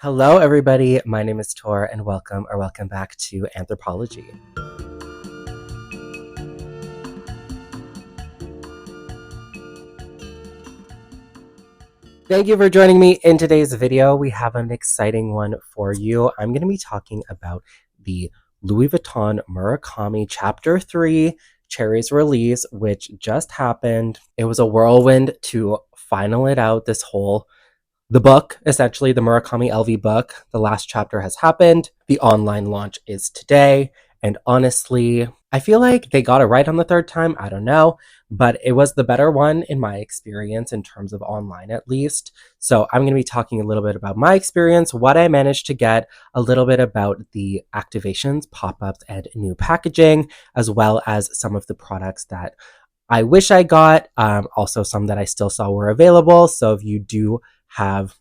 Hello, everybody. My name is Thor, and welcome back to Anthropology. Thank you for joining me in today's video. We have an exciting one for you. I'm going to be talking about the Louis Vuitton Murakami Chapter 3 Cherries release, which just happened. It was a whirlwind to final it out, the book, essentially, the Murakami LV book. The last chapter has happened. The online launch is today. And honestly, I feel like they got it right on the third time. I don't know. But it was the better one in my experience in terms of online, at least. So I'm going to be talking a little bit about my experience, what I managed to get, a little bit about the activations, pop-ups, and new packaging, as well as some of the products that I wish I got. Also, some that I still saw were available. So if you do have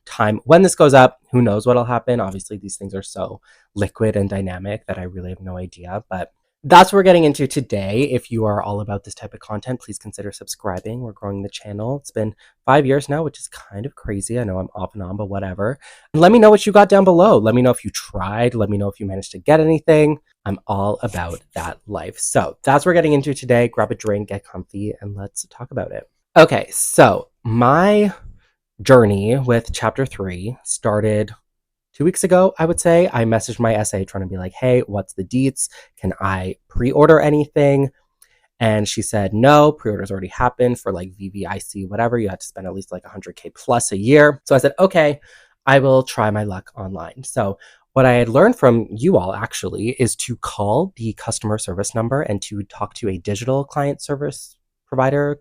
time when this goes up, who knows what'll happen. Obviously these things are so liquid and dynamic that I really have no idea, but that's what we're getting into today. If you are all about this type of content, please consider subscribing. We're growing the channel. It's been 5 years now, which is kind of crazy. I know I'm off and on, but whatever. And let me know what you got down below. Let me know if you tried. Let me know if you managed to get anything. I'm all about that life. So that's what we're getting into today. Grab a drink, get comfy, and let's talk about it. Okay, so my journey with chapter 3 started 2 weeks ago, I would say. I messaged my SA trying to be like, hey, what's the deets? Can I pre-order anything? And she said, no, pre-orders already happened for like VVIC, whatever. You had to spend at least like 100K plus a year. So I said, okay, I will try my luck online. So what I had learned from you all actually is to call the customer service number and to talk to a digital client service provider,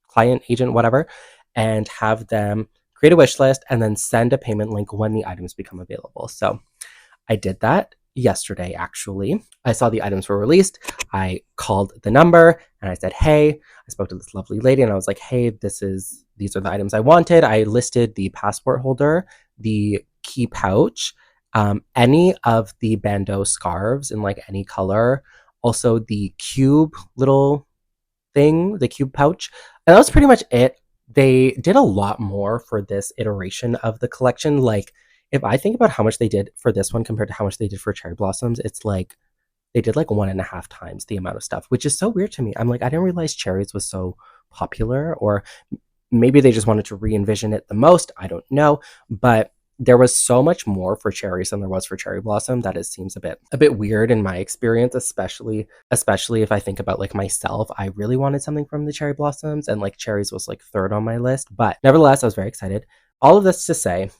client agent, whatever, and have them create a wish list and then send a payment link when the items become available. So I did that yesterday, actually. I saw the items were released. I called the number and I said, hey, I spoke to this lovely lady and I was like, hey, these are the items I wanted. I listed the passport holder, the key pouch, any of the bandeau scarves in like any color, also the cube little thing, the cube pouch. And that was pretty much it. They did a lot more for this iteration of the collection. Like, if I think about how much they did for this one compared to how much they did for Cherry Blossoms, it's like they did like 1.5 times the amount of stuff, which is so weird to me. I'm like, I didn't realize Cherries was so popular, or maybe they just wanted to re-envision it the most. I don't know. But there was so much more for Cherries than there was for Cherry Blossom that it seems a bit weird in my experience, especially if I think about like myself. I really wanted something from the Cherry Blossoms, and like Cherries was like third on my list, but nevertheless I was very excited. All of this to say,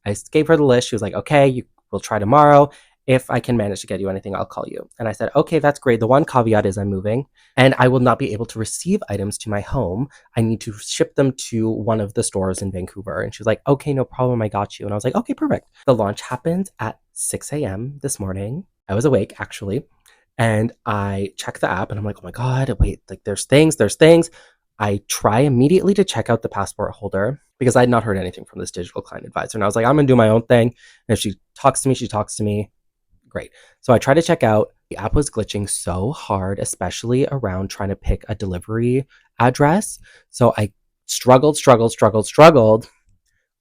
I gave her the list. She was like, okay, we'll try tomorrow. If I can manage to get you anything, I'll call you. And I said, okay, that's great. The one caveat is I'm moving and I will not be able to receive items to my home. I need to ship them to one of the stores in Vancouver. And she was like, okay, no problem. I got you. And I was like, okay, perfect. The launch happened at 6 a.m. this morning. I was awake actually. And I checked the app and I'm like, oh my God, wait, like there's things. I try immediately to check out the passport holder because I had not heard anything from this digital client advisor. And I was like, I'm going to do my own thing. And if she talks to me, she talks to me. Great. So I tried to check out. The app was glitching so hard, especially around trying to pick a delivery address. So I struggled,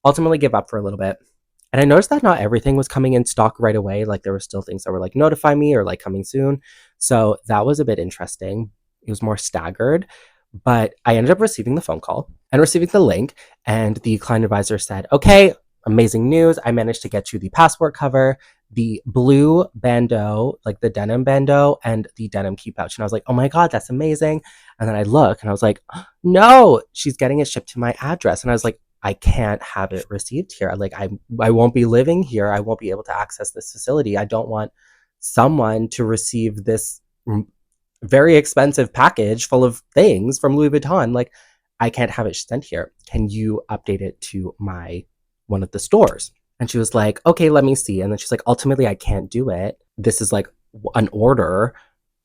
ultimately gave up for a little bit. And I noticed that not everything was coming in stock right away. Like there were still things that were like notify me or like coming soon. So that was a bit interesting. It was more staggered. But I ended up receiving the phone call and receiving the link. And the client advisor said, okay, amazing news. I managed to get you the passport cover, the blue bandeau, like the denim bandeau, and the denim key pouch. And I was like, oh my God, that's amazing. And then I look and I was like, no, she's getting it shipped to my address. And I was like, I can't have it received here. Like I won't be living here. I won't be able to access this facility. I don't want someone to receive this very expensive package full of things from Louis Vuitton. Like I can't have it sent here. Can you update it to one of the stores? And she was like, okay, let me see. And then she's like, ultimately, I can't do it. This is like an order.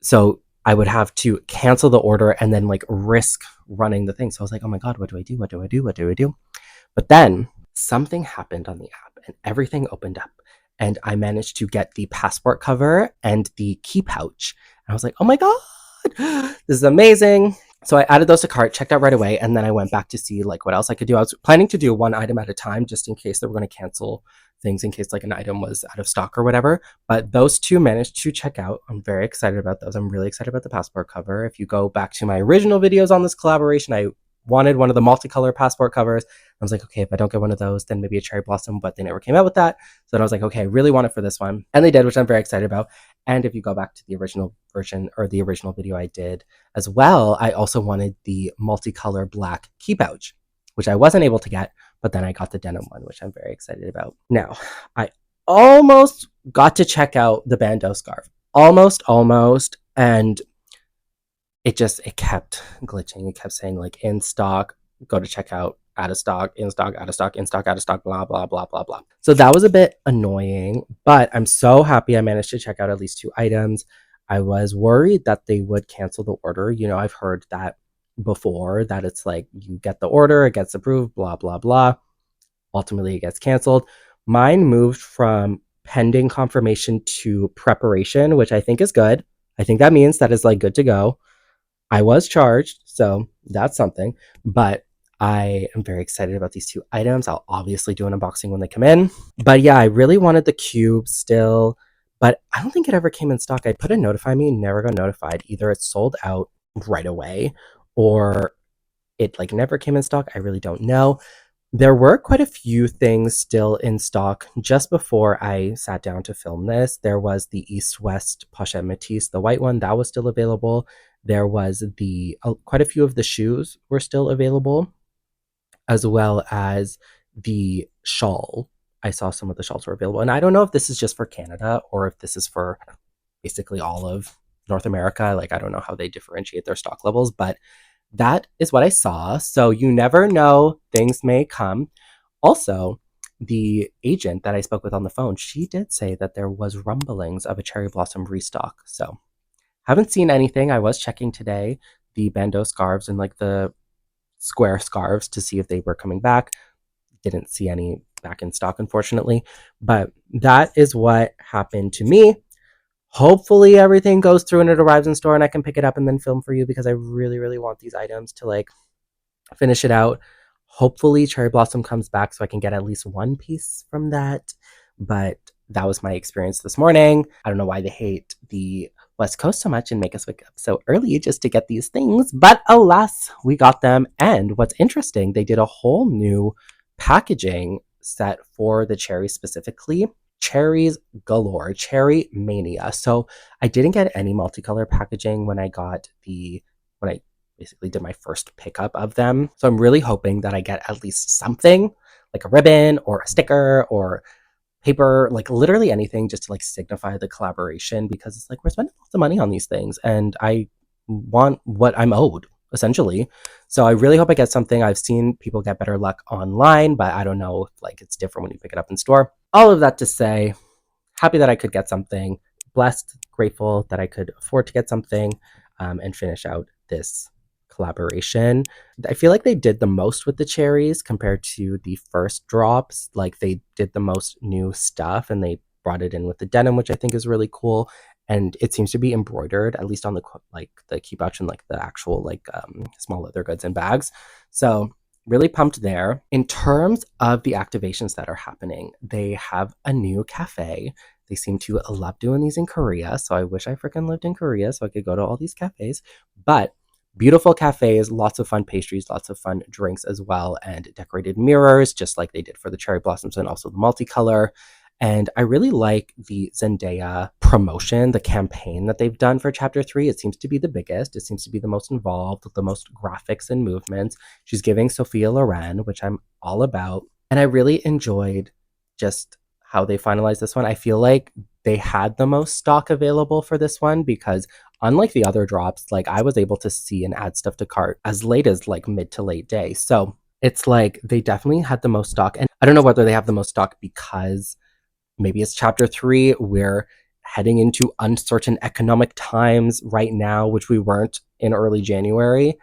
So I would have to cancel the order and then like risk running the thing. So I was like, oh my God, what do I do? But then something happened on the app and everything opened up. And I managed to get the passport cover and the key pouch. And I was like, oh my God, this is amazing. So I added those to cart, checked out right away, and then I went back to see like what else I could do. I was planning to do one item at a time just in case they were going to cancel things in case like an item was out of stock or whatever. But those two managed to check out. I'm very excited about those. I'm really excited about the passport cover. If you go back to my original videos on this collaboration, I wanted one of the multicolor passport covers. I was like, okay, if I don't get one of those, then maybe a cherry blossom, but they never came out with that. So then I was like, okay, I really want it for this one. And they did, which I'm very excited about. And if you go back to the original version or the original video I did as well, I also wanted the multicolor black key pouch, which I wasn't able to get, but then I got the denim one, which I'm very excited about. Now, I almost got to check out the bandeau scarf. Almost. And it kept glitching. It kept saying like in stock, go to checkout, out of stock, in stock, out of stock, in stock, out of stock, blah, blah, blah, blah, blah. So that was a bit annoying, but I'm so happy I managed to check out at least 2 items. I was worried that they would cancel the order. You know, I've heard that before, that it's like you get the order, it gets approved, blah, blah, blah. Ultimately, it gets canceled. Mine moved from pending confirmation to preparation, which I think is good. I think that means that it's like good to go. I was charged, so that's something, but I am very excited about these 2 items. I'll obviously do an unboxing when they come in. But yeah, I really wanted the cube still, but I don't think it ever came in stock. I put a notify me, never got notified. Either it sold out right away or it like never came in stock. I really don't know. There were quite a few things still in stock. Just before I sat down to film this, there was the East-West Pochette Matisse, the white one, that was still available. There was quite a few of the shoes were still available, as well as the shawl. I saw some of the shawls were available. And I don't know if this is just for Canada or if this is for basically all of North America. Like, I don't know how they differentiate their stock levels, but that is what I saw. So you never know, things may come. Also, the agent that I spoke with on the phone, she did say that there was rumblings of a cherry blossom restock. So haven't seen anything. I was checking today the bandeau scarves and like the square scarves to see if they were coming back. Didn't see any back in stock, unfortunately. But that is what happened to me. Hopefully everything goes through and it arrives in store and I can pick it up and then film for you, because I really, really want these items to like finish it out. Hopefully cherry blossom comes back so I can get at least one piece from that. But that was my experience this morning. I don't know why they hate the West Coast so much and make us wake up so early just to get these things, but alas, we got them. And what's interesting, they did a whole new packaging set for the cherries specifically. Cherries galore, cherry mania. So I didn't get any multicolor packaging when I basically did my first pickup of them. So I'm really hoping that I get at least something, like a ribbon or a sticker or paper, like literally anything, just to like signify the collaboration, because it's like we're spending lots of money on these things and I want what I'm owed, essentially. So I really hope I get something. I've seen people get better luck online, but I don't know if like it's different when you pick it up in store. All of that to say, happy that I could get something, blessed, grateful that I could afford to get something and finish out this collaboration. I feel like they did the most with the cherries compared to the first drops. Like they did the most new stuff and they brought it in with the denim, which I think is really cool. And it seems to be embroidered, at least on the key pouch and like the actual like small leather goods and bags. So really pumped there. In terms of the activations that are happening, they have a new cafe. They seem to love doing these in Korea. So I wish I freaking lived in Korea so I could go to all these cafes. But beautiful cafes, lots of fun pastries, lots of fun drinks as well, and decorated mirrors, just like they did for the cherry blossoms and also the multicolor. And I really like the Zendaya promotion, the campaign that they've done for Chapter 3. It seems to be the biggest. It seems to be the most involved, the most graphics and movements. She's giving Sophia Loren, which I'm all about. And I really enjoyed just how they finalized this one. I feel like they had the most stock available for this one because unlike the other drops, like I was able to see and add stuff to cart as late as like mid to late day. So it's like they definitely had the most stock. And I don't know whether they have the most stock because maybe it's Chapter 3. We're heading into uncertain economic times right now, which we weren't in early January.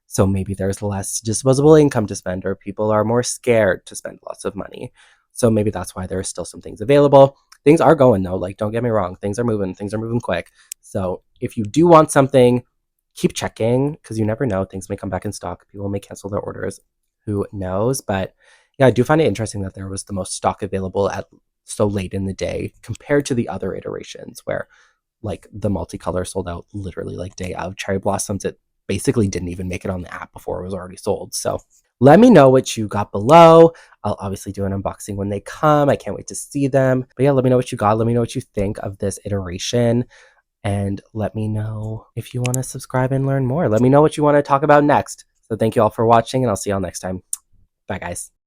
So maybe there's less disposable income to spend, or people are more scared to spend lots of money. So maybe that's why there are still some things available. Things are going though, like don't get me wrong, things are moving quick. So if you do want something, keep checking because you never know, things may come back in stock. People may cancel their orders. Who knows? But yeah, I do find it interesting that there was the most stock available at so late in the day compared to the other iterations where like the multicolor sold out literally like day of. Cherry Blossoms, it basically didn't even make it on the app before it was already sold. So let me know what you got below. I'll obviously do an unboxing when they come. I can't wait to see them. But yeah, let me know what you got. Let me know what you think of this iteration. And let me know if you want to subscribe and learn more. Let me know what you want to talk about next. So thank you all for watching, and I'll see y'all next time. Bye, guys.